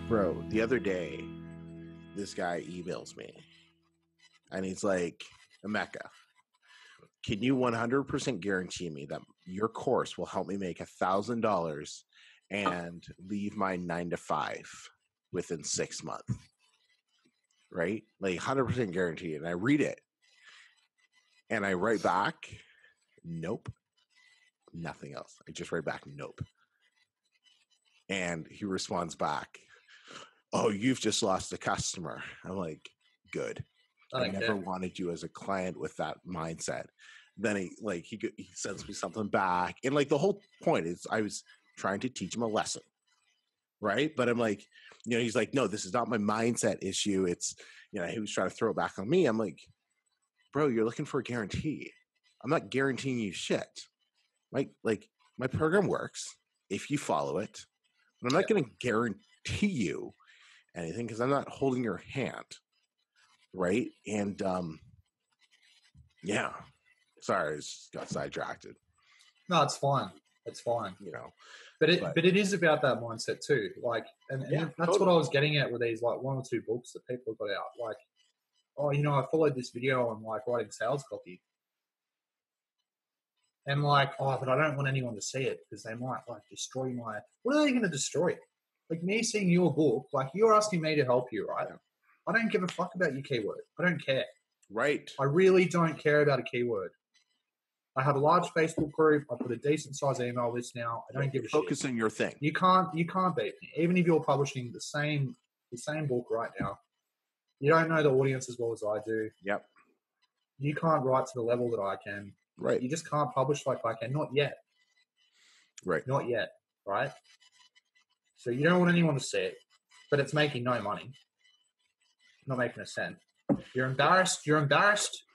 Bro, the other day, this guy emails me and he's like, Emeka, can you 100% guarantee me that your course will help me make $1,000 and leave my 9 to 5 within 6 months? Right? Like 100% guarantee. And I read it and I write back, nope, nothing else. I just write back, nope. And he responds back, oh, you've just lost a customer. I'm like, good. I never wanted you as a client with that mindset. Then he sends me something back. And like the whole point is I was trying to teach him a lesson. Right. But I'm like, he's like, no, this is not my mindset issue. It's, he was trying to throw it back on me. I'm like, bro, you're looking for a guarantee. I'm not guaranteeing you shit. Like my program works if you follow it. But I'm not going to guarantee you anything because I'm not holding your hand. Right. And yeah, sorry, I just got sidetracked. No, it's fine. It's fine. But it is about that mindset too. Like, and that's totally what I was getting at with these like 1 or 2 books that people got out. Like, oh, I followed this video on like writing sales copy. And like, oh, but I don't want anyone to see it because they might like destroy my. What are they going to destroy? Like me seeing your book, like you're asking me to help you, right? Yeah. I don't give a fuck about your keyword. I don't care. Right. I really don't care about a keyword. I have a large Facebook group. I put a decent size email list now. I don't give a shit. Focus on your thing. You can't beat me. Even if you're publishing the same book right now, you don't know the audience as well as I do. Yep. You can't write to the level that I can. Right. You just can't publish like I can. Not yet. Right. Not yet. Right. So you don't want anyone to see it, but it's making no money. Not making a cent. You're embarrassed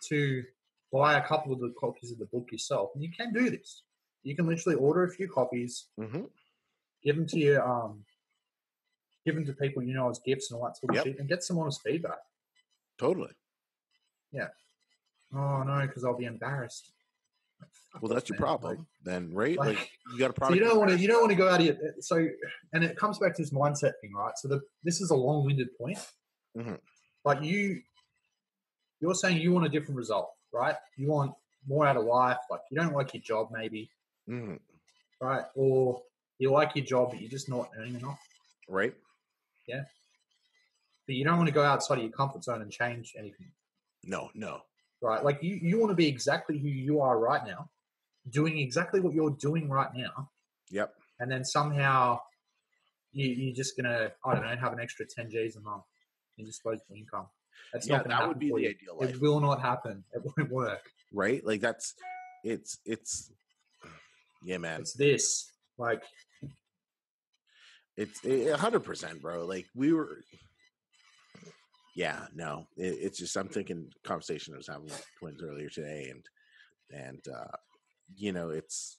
to buy a couple of the copies of the book yourself, and you can do this. You can literally order a few copies, give them to give them to people as gifts and all that sort of shit, and get some honest feedback. Totally. Yeah. Oh no, because I'll be embarrassed. Well, that's your problem, then, right? Like you got a problem. So you don't want to go out of your and it comes back to this mindset thing, right? So this is a long-winded point. Mm-hmm. Like you're saying you want a different result, right? You want more out of life. Like you don't like your job, maybe, right? Or you like your job, but you're just not earning enough, right? Yeah. But you don't want to go outside of your comfort zone and change anything. No. Right? Like you want to be exactly who you are right now, doing exactly what you're doing right now. Yep. And then somehow you're just gonna, I don't know, have an extra 10 G's a month in disposable income. That's not gonna happen. That would be the ideal life. It will not happen. It won't work. Right? Like it's yeah, man. It's this. Like it's 100%, bro. Like we were. Yeah, no. It's just I'm thinking conversation I was having with twins earlier today, and it's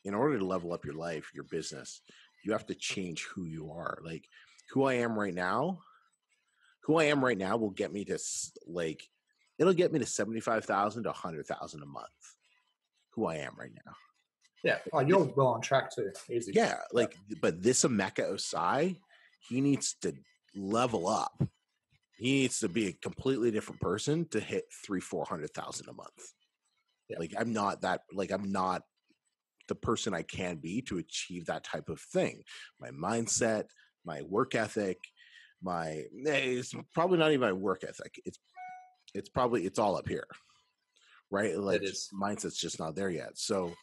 in order to level up your life, your business, you have to change who you are. Like who I am right now will get me to it'll get me to 75,000 to 100,000 a month. Who I am right now. Yeah. Oh, you're well on track too. Easy. Yeah. But this Emeka Ossai, he needs to level up. He needs to be a completely different person to hit 300,000-400,000 a month. Yeah. I'm not the person I can be to achieve that type of thing. My mindset, my work ethic, it's probably not even my work ethic. It's all up here, right? Like mindset's just not there yet. So,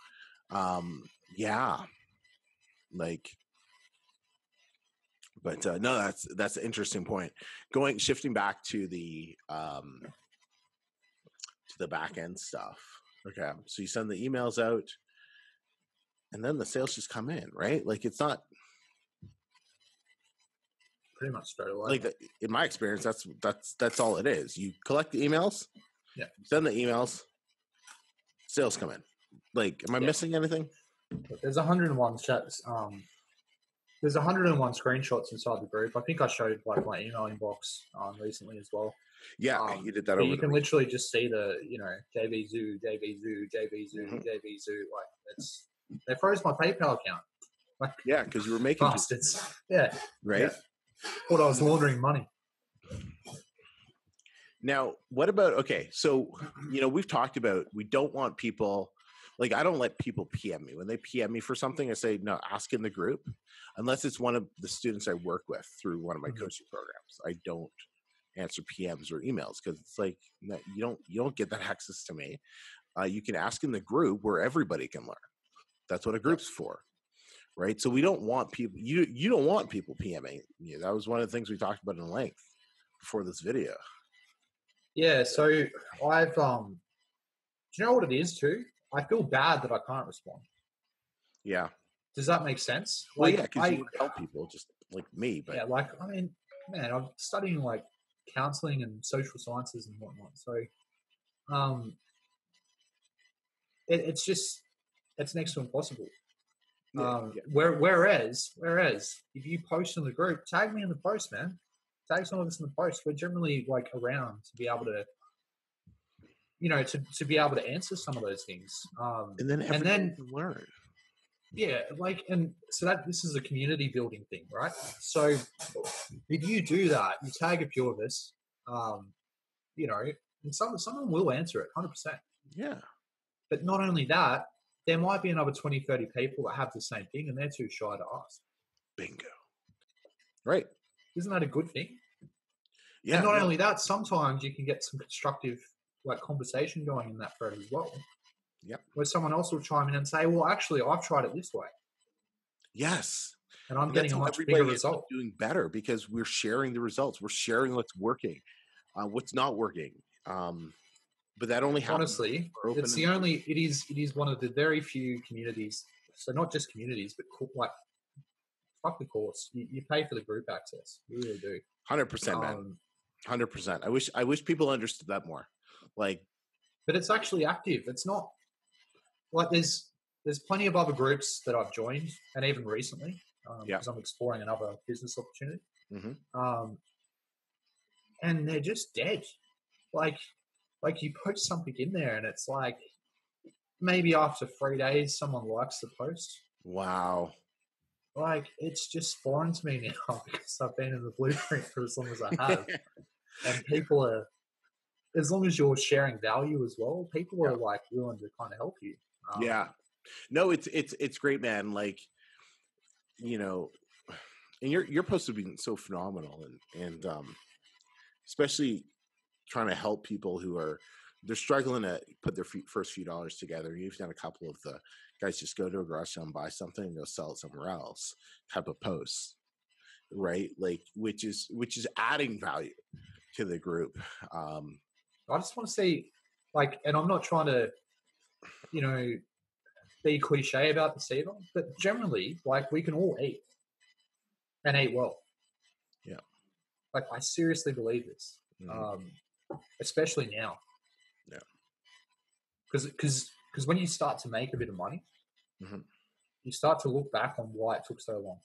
yeah, but no, that's an interesting point. Shifting back to the back end stuff. Okay, so you send the emails out, and then the sales just come in, right? Like it's not pretty much straight away. Like in my experience, that's all it is. You collect the emails, send the emails, sales come in. Like, am I missing anything? There's 101 chats. There's 101 screenshots inside the group. I think I showed like my email inbox recently as well. Yeah, you did that. You can literally just see the JV Zoo, JV Zoo, JV Zoo, JV Zoo. Like they froze my PayPal account. Like, yeah, because you were making bastards. Yeah, right. Thought I was laundering money. Now, what about, okay, so, we've talked about, we don't want people, like, I don't let people PM me. When they PM me for something, I say, no, ask in the group, unless it's one of the students I work with through one of my coaching programs. I don't answer PMs or emails because it's like, no, you don't get that access to me. You can ask in the group where everybody can learn. That's what a group's for. Right. So we don't want people, you don't want people PMing you. That was one of the things we talked about in length before this video. Yeah, so I've do you know what it is too? I feel bad that I can't respond. Yeah. Does that make sense? Well, yeah, because you help people just like me. But yeah, like, I mean, man, I'm studying like counseling and social sciences and whatnot. So it's next to impossible. Whereas if you post in the group, tag me in the post, man. Tag some of us in the post. We're generally like around to be able to, to be able to answer some of those things. And then can learn. Yeah, like, and so this is a community building thing, right? So if you do that, you tag a few of us, and someone will answer it 100%. Yeah. But not only that, there might be another 20, 30 people that have the same thing and they're too shy to ask. Bingo. Right. Isn't that a good thing? Yeah. And not only that, sometimes you can get some constructive like conversation going in that thread as well. Yep. Where someone else will chime in and say, well, actually, I've tried it this way. Yes. And I'm getting a much bigger result. Doing better because we're sharing the results. We're sharing what's working, what's not working. But that only happens. Honestly, it is one of the very few communities. So not just communities, but like, fuck the course. You pay for the group access. You really do. 100%, man. 100%. I wish people understood that more. Like, but it's actually active. It's not like there's plenty of other groups that I've joined, and even recently, because I'm exploring another business opportunity. Mm-hmm. And they're just dead. Like you post something in there, and it's like maybe after 3 days, someone likes the post. Wow. Like, it's just foreign to me now because I've been in the blueprint for as long as I have. And people are, as long as you're sharing value as well, people are like willing to kind of help you. Yeah. No, it's great, man. Like, and your posts have been so phenomenal and especially trying to help people who they're struggling to put their first few dollars together. You've done a couple of the guys just go to a garage sale and buy something and go sell it somewhere else type of posts, right? Like, which is adding value to the group. I just want to see, like, and I'm not trying to, be cliche about this either, but generally, like, we can all eat and eat well. Yeah. Like, I seriously believe this, especially now. Yeah. Because when you start to make a bit of money, you start to look back on why it took so long.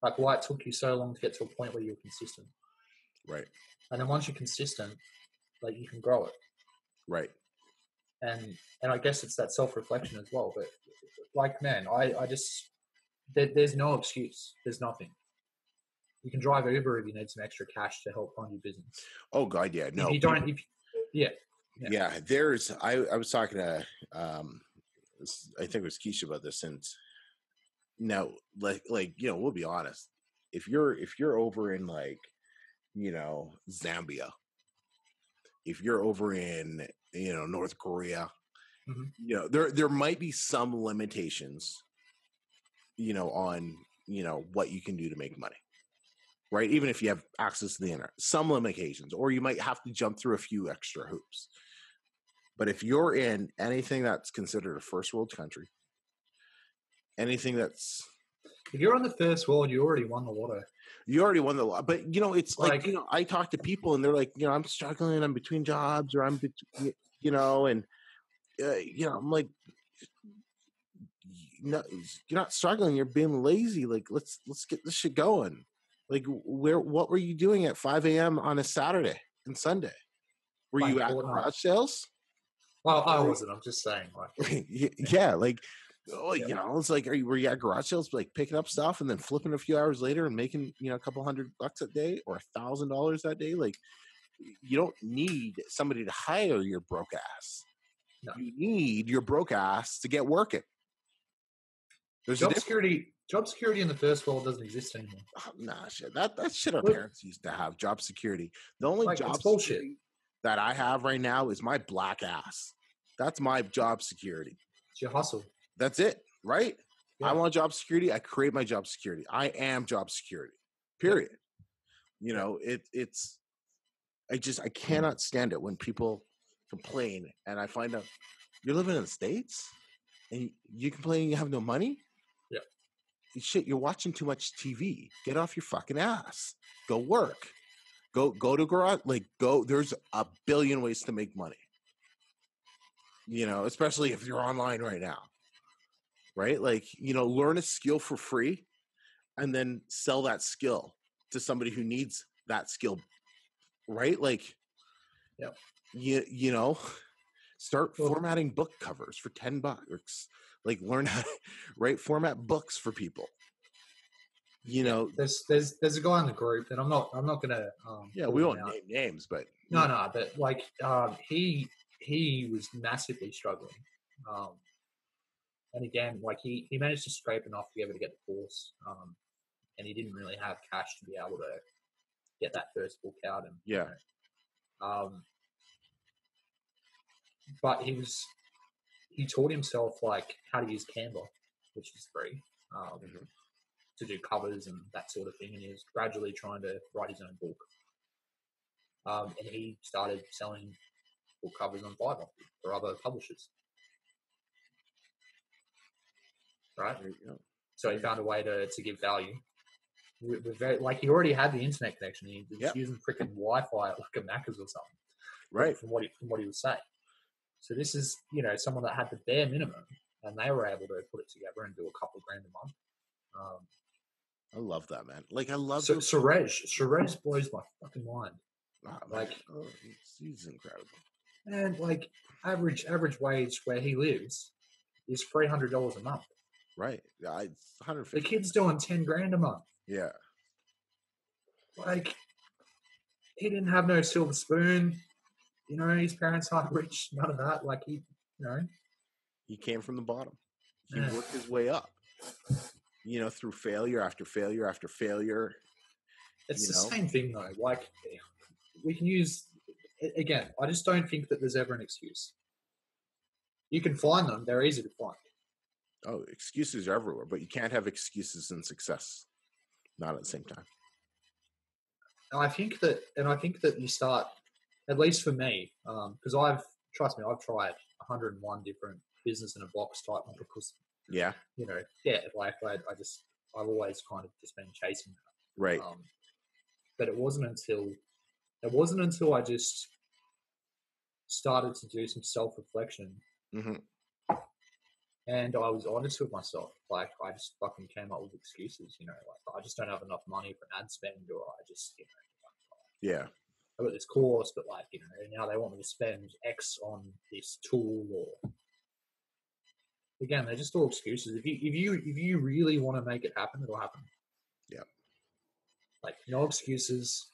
Like, why it took you so long to get to a point where you're consistent. Right. And then once you're consistent, like, you can grow it. Right. And I guess it's that self-reflection as well. But, like, man, I just, there's no excuse. There's nothing. You can drive Uber if you need some extra cash to help fund your business. Oh, God, yeah. No. If you don't, yeah. There's, I was talking to, I think it was Keisha about this, and now, like, we'll be honest. If you're over in, like, Zambia, if you're over in, North Korea, there might be some limitations, on, what you can do to make money, right? Even if you have access to the internet, some limitations, or you might have to jump through a few extra hoops. But if you're in anything that's considered a first world country, anything that's... If you're on the first world, you already won the lotto. You already won the lotto. But, it's like, I talk to people and they're like, I'm struggling, I'm between jobs, or I'm, and, I'm like, no, you're not struggling, you're being lazy. Like, let's get this shit going. Like, what were you doing at 5 a.m. on a Saturday and Sunday? Were you at garage sales? Well, I wasn't. I'm just saying. Yeah, like, Oh, you know, it's like, were you at garage sales, like picking up stuff and then flipping a few hours later and making, you know, a couple $100 a day or $1,000 that day? Like, you don't need somebody to hire your broke ass. No. You need your broke ass to get working. There's job security in the first world doesn't exist anymore. Oh, nah, shit. That shit our parents used to have, job security. The only job security that I have right now is my black ass. That's my job security. It's your hustle. That's it, right? Yeah. I want job security. I create my job security. I am job security. Period. You know, I cannot stand it when people complain and I find out you're living in the States and you complain you have no money. Yeah. Shit, you're watching too much TV. Get off your fucking ass. Go work. Go to garage. Like, go. There's a billion ways to make money. You know, especially if you're online right now. Right? Like, you know, learn a skill for free and then sell that skill to somebody who needs that skill. Right? Like, yeah. You know, start formatting book covers for $10. Like, learn how to format books for people. You know, there's a guy in the group, and I'm not gonna. We won't name names, but no, but like he was massively struggling, and again, like he managed to scrape enough to be able to get the course, and he didn't really have cash to be able to get that first book out, and yeah, but he taught himself like how to use Canva, which is free. To do covers and that sort of thing, and he was gradually trying to write his own book. And he started selling book covers on Fiverr for other publishers. Right? So he found a way to give value. He already had the internet connection. He was using freaking Wi-Fi at like a Macca's or something. Right. From what he would say. So this is, you know, someone that had the bare minimum, and they were able to put it together and do a couple grand a month. I love that, man. Like, I love Suresh blows my fucking mind. He's incredible. And like average wage where he lives is $300 a month. Right. Yeah, it's 150. The kid's doing 10 grand a month. Yeah. Like, he didn't have no silver spoon. You know, his parents aren't rich. None of that. Like, he came from the bottom. He worked his way up. You know, through failure after failure after failure. It's the same thing, though. Like, we can use, again, I just don't think that there's ever an excuse. You can find them. They're easy to find. Oh, excuses are everywhere, but you can't have excuses and success. Not at the same time. And I think that you start, at least for me, because I've tried 101 different business in a box type because, I've always kind of just been chasing that. Right. But it wasn't until I just started to do some self-reflection, and I was honest with myself. Like, I just fucking came up with excuses, you know, like I just don't have enough money for an ad spend, or I just, I got this course, but like, you know, now they want me to spend X on this tool, or again, they're just all excuses. If you really want to make it happen, it'll happen. Yeah. Like, no excuses.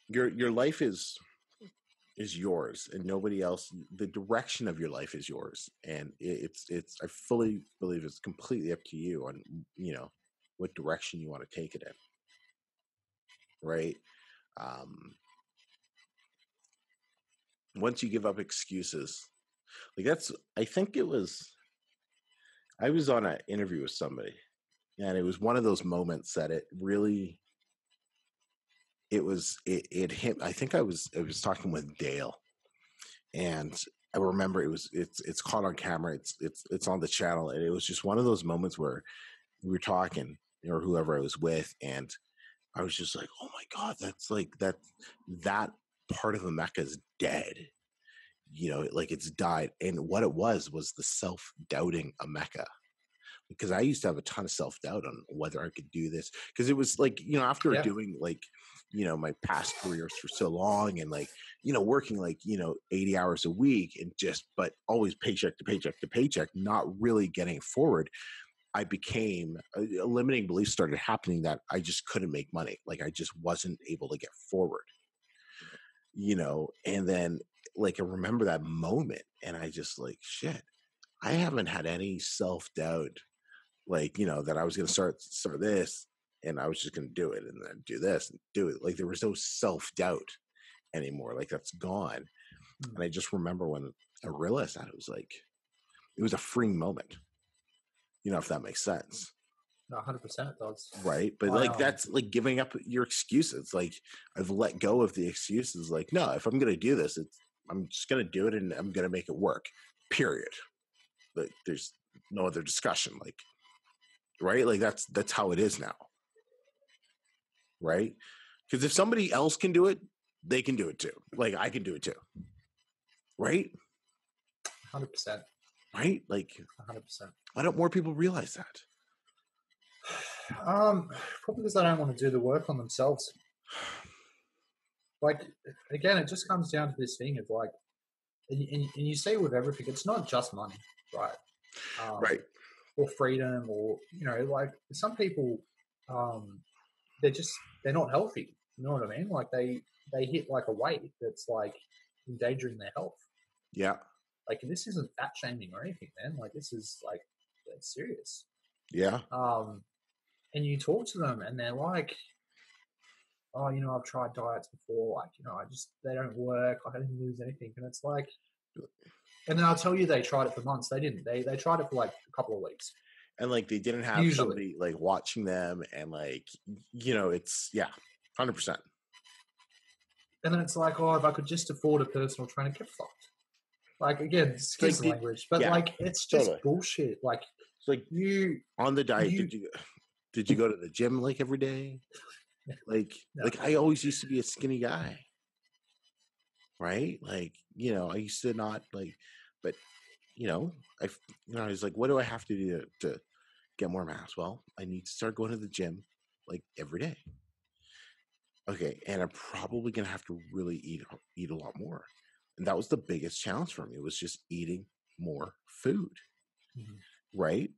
Your life is yours, and nobody else. The direction of your life is yours, and it's. I fully believe it's completely up to you on, you know, what direction you want to take it in. Right. Once you give up excuses, like I think I was on an interview with somebody, and it was one of those moments that it really. It hit. I think I was talking with Dale, and I remember it's caught on camera. It's on the channel, and it was just one of those moments where we were talking, or whoever I was with, and I was just like, oh my God, that's like that part of Emeka is dead. You know, like it's died. And what it was the self-doubting Emeka. because I used to have a ton of self-doubt on whether I could do this, because it was like, after doing like, my past careers for so long, and like, working like, 80 hours a week, and but always paycheck to paycheck to paycheck, not really getting forward. I became a limiting belief started happening that I just couldn't make money. Like I just wasn't able to get forward, and then like, I remember that moment, and I just like, shit, I haven't had any self-doubt, like, that I was going to start this, and I was just going to do it, and then do this and do it. Like there was no self-doubt anymore. Like that's gone. And I just remember when I realized that, it was a freeing moment, if that makes sense. 100% it does. Right. But like, that's like giving up your excuses. Like I've let go of the excuses. Like, no, if I'm going to do this, I'm just going to do it, and I'm going to make it work, period. Like there's no other discussion. Like, right. Like that's how it is now. Right. Because if somebody else can do it, they can do it too. Like I can do it too. Right. 100%. Right. Like 100%. Why don't more people realize that? Probably because they don't want to do the work on themselves. Like, again, it just comes down to this thing of like, and you see with everything, it's not just money, right? Right. Or freedom, or, like some people, they're not healthy. You know what I mean? Like they hit like a weight that's like endangering their health. Yeah. Like, this isn't fat shaming or anything, man. Like this is like, it's serious. Yeah. And you talk to them, and they're like, oh, I've tried diets before. Like, they don't work. Like, I didn't lose anything. And it's like, and then I'll tell you, they tried it for months. They didn't. They tried it for like a couple of weeks. And like, they didn't have somebody like watching them, and like, it's 100%. And then it's like, oh, if I could just afford a personal trainer, get fucked. Like, again, excuse the language, but like, it's just bullshit. Like, it's like you on the diet. Did you go to the gym like every day? Like, like I always used to be a skinny guy, right? Like, I used to not like, but I was like, what do I have to do to get more mass? Well, I need to start going to the gym like every day. Okay, and I'm probably gonna have to really eat a lot more, and that was the biggest challenge for me. It was just eating more food, right?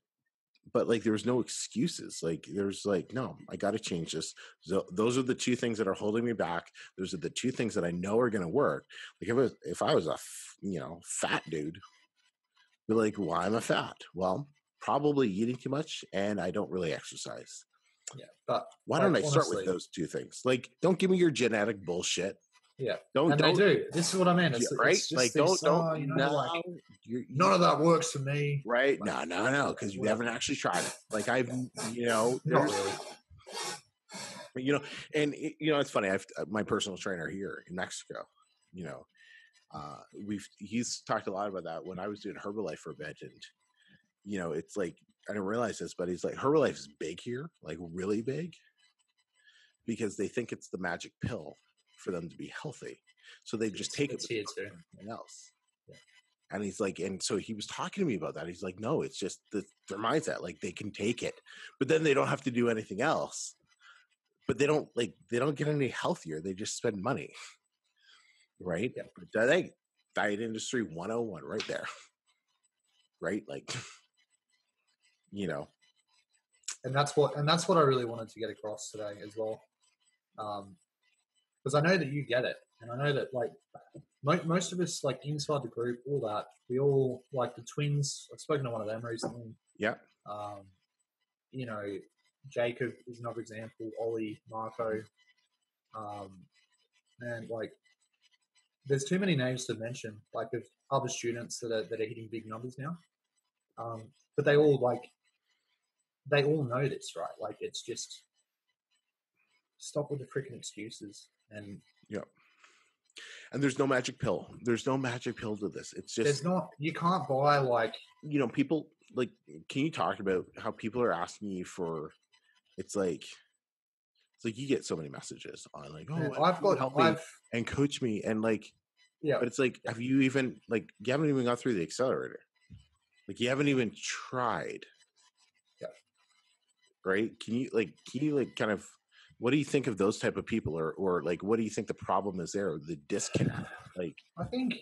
But like, there was no excuses. Like there's like, no, I got to change this. So those are the two things that are holding me back. Those are the two things that I know are going to work. Like if I was a fat dude, be like, why am I fat? Well, probably eating too much, and I don't really exercise. Yeah, but why don't I start with those two things? Like, don't give me your genetic bullshit. Yeah, don't. They do. This is what I mean. It's, right? It's just like, this, don't. None of that works for me. Right? Like, no, because you haven't actually tried it. Like I've, not really. And it's funny. I've my personal trainer here in Mexico. He's talked a lot about that when I was doing Herbalife for a bit, and it's like, I didn't realize this, but he's like, Herbalife is big here, like really big, because they think it's the magic pill for them to be healthy, so they just take it with everything else. Yeah. And he's like, and so he was talking to me about that. He's like, no, it's just their mindset. Like they can take it, but then they don't have to do anything else. But they don't get any healthier. They just spend money, right? Yeah. But diet industry 101 right there, right? Like, And that's what I really wanted to get across today as well. Because I know that you get it, and I know that like most of us, like inside the group, all that, we all like the twins. I've spoken to one of them recently. Yeah. Jacob is another example. Ollie, Marco, and like, there's too many names to mention. Like of other students that are hitting big numbers now. But they all know this, right? Like, it's just stop with the freaking excuses. And and there's no magic pill. There's no magic pill to this. It's just, there's not. You can't buy like, people like. Can you talk about how people are asking you for? It's like you get so many messages on like, oh, man, help me and coach me, and like, but it's like, have you even like, you haven't even gone through the accelerator? Like, you haven't even tried right? Can you kind of, what do you think of those type of people, or like, what do you think the problem is there? The disconnect, like, I think,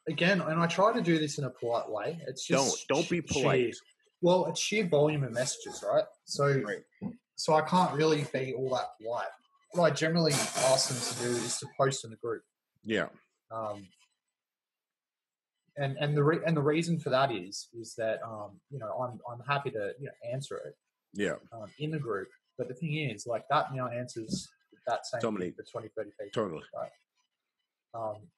again, and I try to do this in a polite way. It's just don't be polite. It's sheer volume of messages, right? So I can't really be all that polite. What I generally ask them to do is to post in the group. Yeah. And the reason for that is that I'm happy to answer it. Yeah. In the group, but the thing is, like, that now answers that same thing for 20, 30 people. Totally. Right.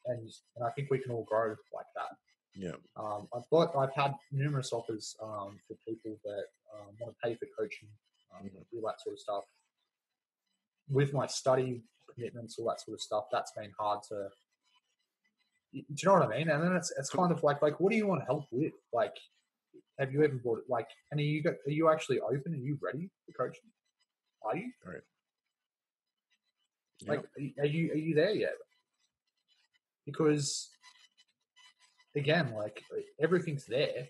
And I think we can all grow like that. Yeah. I've had numerous offers for people that want to pay for coaching, all that sort of stuff. With my study commitments, all that sort of stuff, that's been hard to. Do you know what I mean? And then it's kind of like what do you want help with? Like, have you ever bought it? Like, and are you actually open? Are you ready for coaching? Are you? Right. Like, are you there yet? Because, again, like, everything's there.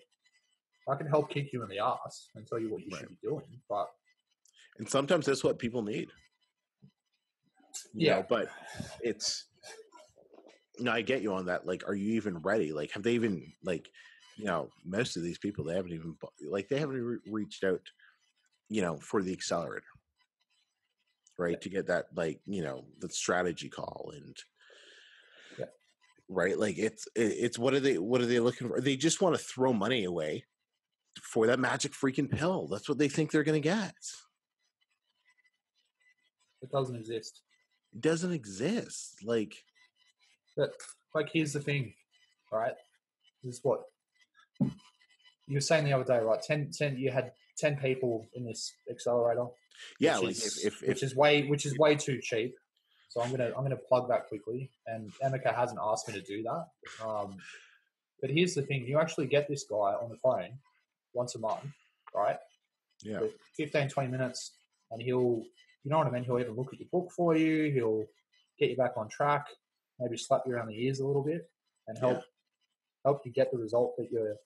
I can help kick you in the ass and tell you what you should be doing, and sometimes that's what people need. You know, but it's. No, I get you on that. Like, are you even ready? Like, have they even, like, most of these people, they haven't even, reached out, for the accelerator, right? To get that, like, the strategy call and, right? Like, it's what are they looking for? They just want to throw money away for that magic freaking pill. That's what they think they're going to get. It doesn't exist. It doesn't exist. Like, but, like, here's the thing, right? This is what you were saying the other day, right? 10 you had 10 people in this accelerator. Yeah, which is way too cheap. So I'm gonna plug that quickly. And Emeka hasn't asked me to do that. But here's the thing: you actually get this guy on the phone once a month, right? Yeah. For 15, 20 minutes, and he'll, you know what I mean? He'll even look at your book for you. He'll get you back on track. Maybe slap you around the ears a little bit and help you get the result that you're,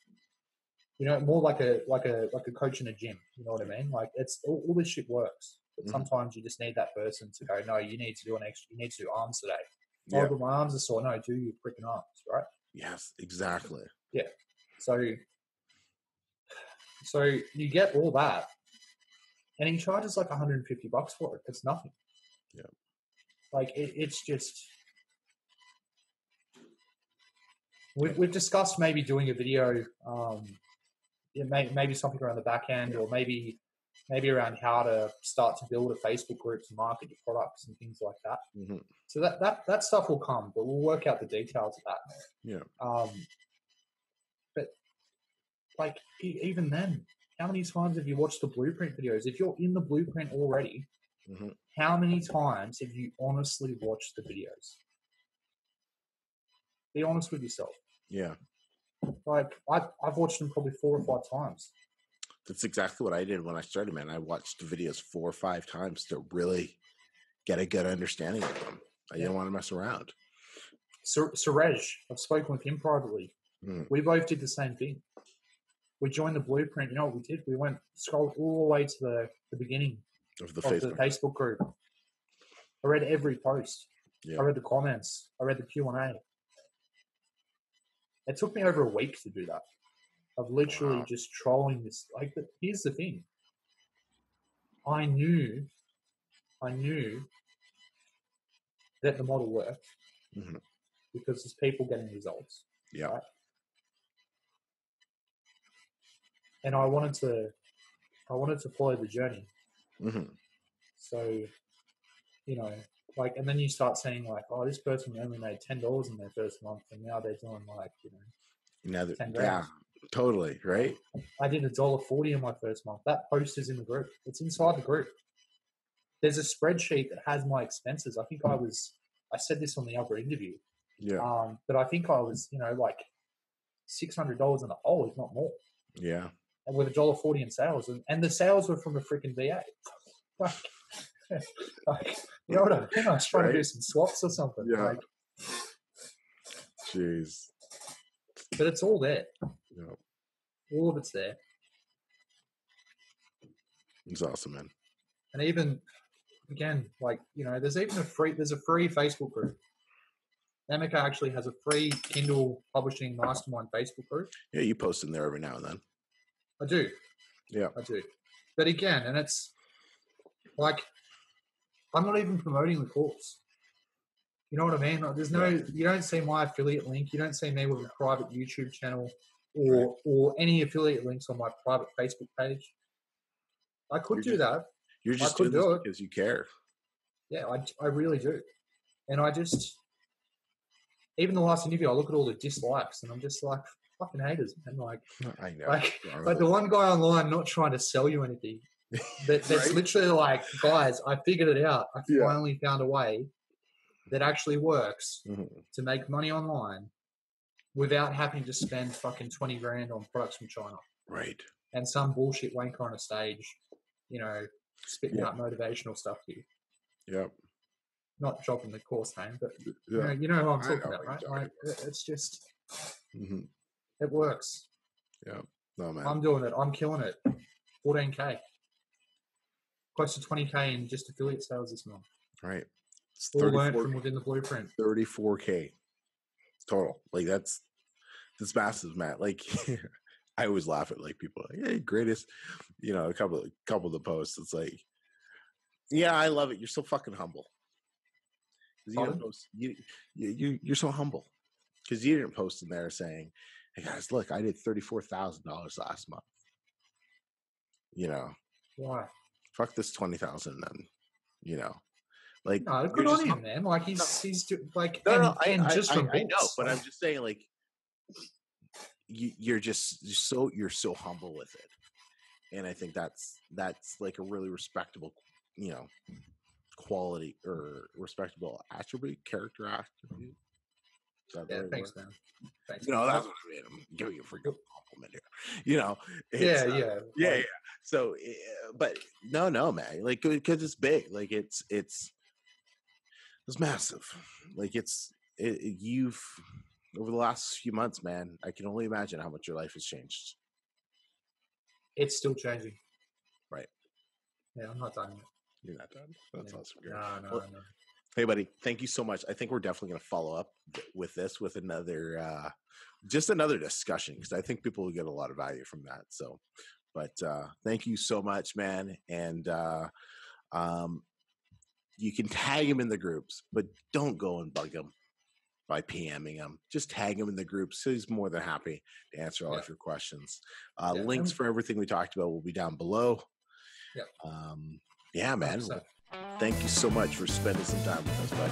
more like a coach in a gym. You know what I mean? Like, it's all this shit works, but sometimes you just need that person to go, no, you need to do you need to do arms today. Yeah. Oh, but my arms are sore. No, do your freaking arms, right? Yes, exactly. Yeah. So you get all that, and he charges like $150 for it. It's nothing. Yeah. Like, it's just. We've discussed maybe doing a video, maybe something around the back end, or maybe around how to start to build a Facebook group to market your products and things like that. Mm-hmm. So that stuff will come, but we'll work out the details of that. Yeah. But, like, even then, how many times have you watched the blueprint videos? If you're in the blueprint already, how many times have you honestly watched the videos? Be honest with yourself. Yeah. Like, I've watched them probably 4 or 5 times. That's exactly what I did when I started, man. I watched the videos 4 or 5 times to really get a good understanding of them. I didn't want to mess around. Surej, I've spoken with him privately. We both did the same thing. We joined the blueprint. You know what we did? We scrolled all the way to the beginning of the Facebook group. I read every post. Yeah. I read the comments. I read the Q&A. It took me over a week to do that. Of literally just trolling this. Like, here's the thing. I knew that the model worked because there's people getting results. Yeah. Right? And I wanted to follow the journey. So, like, and then you start saying, like, oh, this person only made $10 in their first month, and now they're doing, like, now $10,000. Yeah, totally, right? I did $1.40 in my first month. That post is in the group. It's inside the group. There's a spreadsheet that has my expenses. I think I said this on the other interview. Yeah. But I think I was, like $600 in the hole, if not more. Yeah. And with $1.40 in sales, and the sales were from a freaking VA. Like, you know what I mean? I was trying to do some swaps or something. Yeah. Like, jeez. But it's all there. Yeah. All of it's there. It's awesome, man. And even again, like, there's even a free Facebook group. Emeka actually has a free Kindle publishing mastermind Facebook group. Yeah, you post in there every now and then. I do. Yeah. I do. But again, and it's like, I'm not even promoting the course. You know what I mean? Like, you don't see my affiliate link. You don't see me with a private YouTube channel or any affiliate links on my private Facebook page. I could do that. You're just doing this because you care. Yeah, I really do. And even the last interview, I look at all the dislikes and I'm just like, fucking haters, man. Like, I know. Like the one guy online not trying to sell you anything. That's right? Literally like, guys, I figured it out. I finally found a way that actually works to make money online without having to spend fucking 20 grand on products from China. Right. And some bullshit wanker on a stage, spitting out motivational stuff to you. Yep. Not dropping the course name, but you know who I'm talking about, right? Like, it's just, it works. Yeah. No, man. I'm doing it. I'm killing it. 14K. Close to 20K in just affiliate sales this month. Right. It's all learned from within the blueprint. 34K total. Like that's massive, Matt. Like I always laugh at like people like, hey, greatest, a couple of the posts. It's like, yeah, I love it. You're so fucking humble. You're so humble because you didn't post in there saying, hey guys, look, I did $34,000 last month. Why? Fuck this 20,000 then, like no, good on him, man. Like he's like I know, but I'm just saying like you're so humble with it, and I think that's like a really respectable, quality or respectable character attribute. Thanks, man. Thanks. That's what I mean. I'm giving you a freaking compliment here. Yeah. So, but no, man. Like, because it's big. Like, it's massive. Like, you've over the last few months, man. I can only imagine how much your life has changed. It's still changing. Right. Yeah, I'm not done yet. You're not done. That's awesome. No. Hey, buddy, thank you so much. I think we're definitely going to follow up with this with another, just another discussion because I think people will get a lot of value from that. So, but thank you so much, man. And you can tag him in the groups, but don't go and bug him by PMing him. Just tag him in the groups. So he's more than happy to answer all of your questions. Links for everything we talked about will be down below. Yeah, man. Well, thank you so much for spending some time with us, bud.